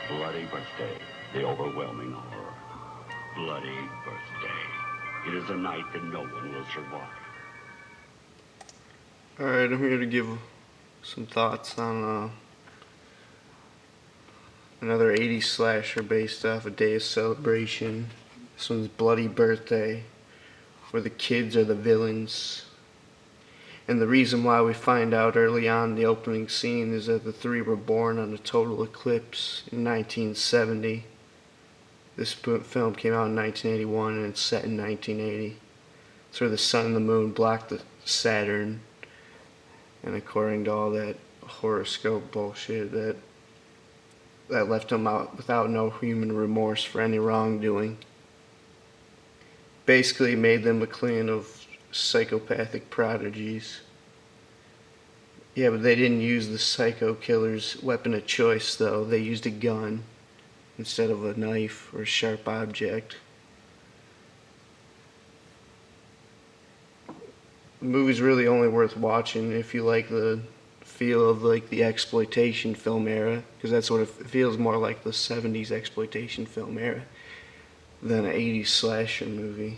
Bloody birthday, the overwhelming horror. Bloody birthday. It is a night that no one will survive. Alright, I'm here to give some thoughts on another 80s slasher based off A Day of Celebration. This one's Bloody Birthday, where the kids are the villains. And the reason why we find out early on in the opening scene is that the three were born on a total eclipse in 1970. This film came out in 1981 and it's set in 1980. It's where the sun and the moon blocked the Saturn. And according to all that horoscope bullshit, that left them out without no human remorse for any wrongdoing. Basically made them a clan of psychopathic prodigies. Yeah, but they didn't use the psycho killer's weapon of choice, though. They used a gun instead of a knife or a sharp object. The movie's really only worth watching if you like the feel of like the exploitation film era, because that's what it feels more like, the 70s exploitation film era than an 80s slasher movie,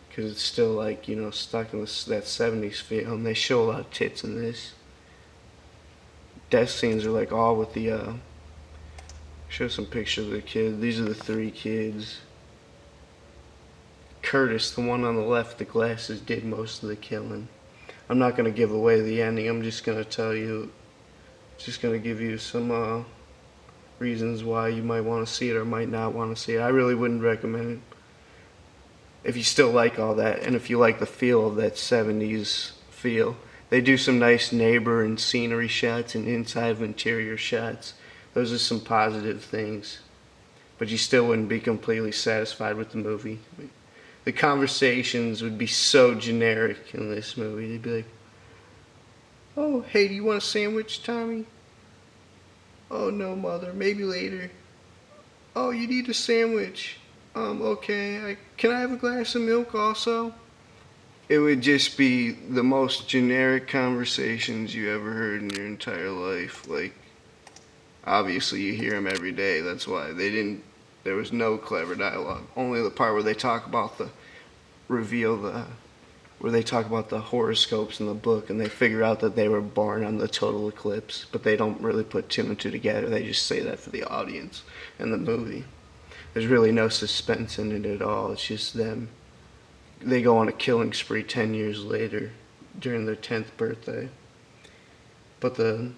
because it's still like, you know, stuck in that 70s feel, and they show a lot of tits in this. Death scenes are like all with the show some pictures of the kid. These are the three kids. Curtis, the one on the left, the glasses, did most of the killing. I'm not going to give away the ending. I'm just going to tell you, just going to give you some reasons why you might want to see it or might not want to see it. I really wouldn't recommend it if you still like all that, and if you like the feel of that 70s feel. They do some nice neighbor and scenery shots and inside of interior shots. Those are some positive things. But you still wouldn't be completely satisfied with the movie. The conversations would be so generic in this movie. They'd be like, "Oh, hey, do you want a sandwich, Tommy?" "Oh, no, Mother, maybe later." "Oh, you need a sandwich." Okay, can I have a glass of milk also?" It would just be the most generic conversations you ever heard in your entire life. Like, obviously you hear them every day. That's why there was no clever dialogue. Only the part where they talk about where they talk about the horoscopes in the book, and they figure out that they were born on the total eclipse, but they don't really put two and two together. They just say that for the audience and the movie. There's really no suspense in it at all. It's just them. They go on a killing spree 10 years later during their 10th birthday. But the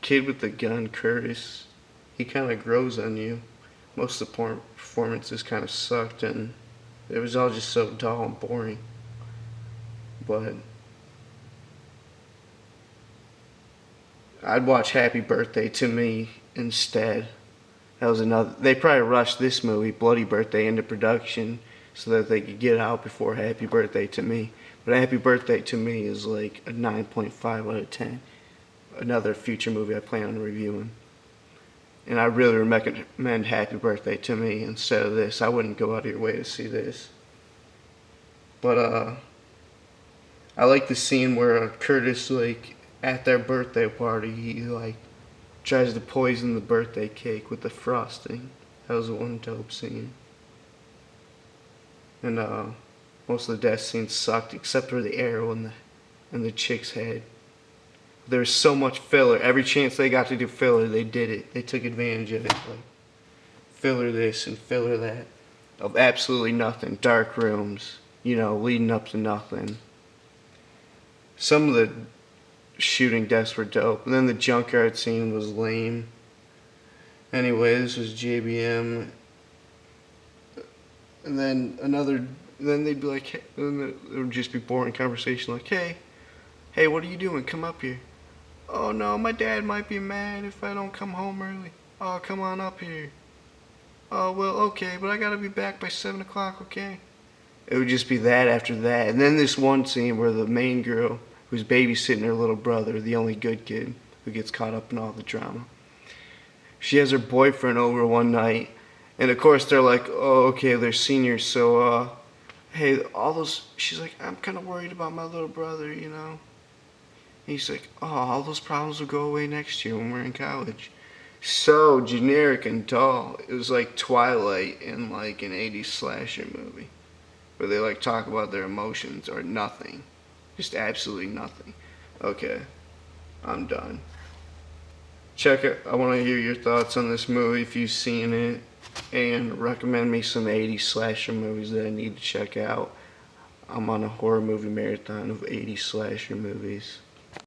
kid with the gun, Curtis, he kind of grows on you. Most of the performances kind of sucked, and it was all just so dull and boring. But I'd watch Happy Birthday to Me instead. That was another. They probably rushed this movie, Bloody Birthday, into production so that they could get it out before Happy Birthday to Me. But Happy Birthday to Me is like a 9.5 out of 10. Another future movie I plan on reviewing. And I really recommend Happy Birthday to Me instead of this. I wouldn't go out of your way to see this. But I like the scene where Curtis, like, at their birthday party, he like tries to poison the birthday cake with the frosting. That was one dope scene. And most of the death scenes sucked except for the arrow in the chick's head. There was so much filler. Every chance they got to do filler, they did it. They took advantage of it. Like, filler this and filler that. Of absolutely nothing. Dark rooms, you know, leading up to nothing. Some of the shooting deaths were dope. And then the junkyard scene was lame. Anyway, this was JBM. And then then they'd be like, hey, then it would just be boring conversation like, hey, what are you doing? Come up here. "Oh no, my dad might be mad if I don't come home early." "Oh, come on up here." "Oh, well, okay, but I gotta be back by 7 o'clock, okay?" It would just be that after that. And then this one scene where the main girl, who's babysitting her little brother, the only good kid, who gets caught up in all the drama, she has her boyfriend over one night, and of course they're like, "Oh, okay, they're seniors, so, hey, she's like, "I'm kind of worried about my little brother, you know." He's like, "Oh, all those problems will go away next year when we're in college." so generic and dull. It was like Twilight in like an 80s slasher movie where they like talk about their emotions or nothing. Just absolutely nothing. Okay, I'm done. Check it. I want to hear your thoughts on this movie if you've seen it, and recommend me some 80s slasher movies that I need to check out. I'm on a horror movie marathon of 80s slasher movies.